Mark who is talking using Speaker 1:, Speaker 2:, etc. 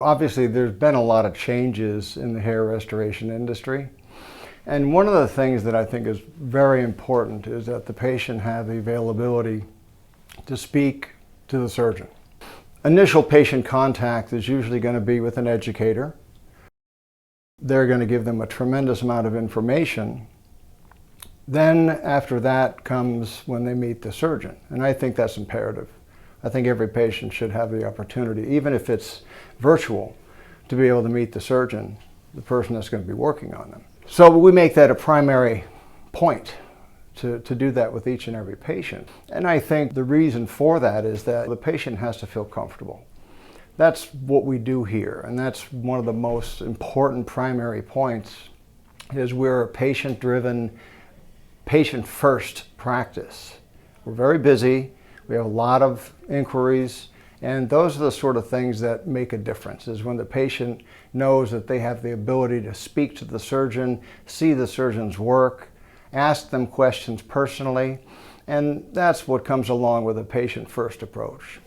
Speaker 1: Obviously, there's been a lot of changes in the hair restoration industry. And one of the things that I think is very important is that the patient have the availability to speak to the surgeon. Initial patient contact is usually going to be with an educator. They're going to give them a tremendous amount of information. Then after that comes when they meet the surgeon. And I think that's imperative. I think every patient should have the opportunity, even if it's virtual, to be able to meet the surgeon, the person that's going to be working on them. So we make that a primary point to do that with each and every patient. And I think the reason for that is that the patient has to feel comfortable. That's what we do here, and that's one of the most important primary points, is we're a patient-driven, patient-first practice. We're very busy. We have a lot of inquiries, and those are the sort of things that make a difference, is when the patient knows that they have the ability to speak to the surgeon, see the surgeon's work, ask them questions personally, and that's what comes along with a patient-first approach.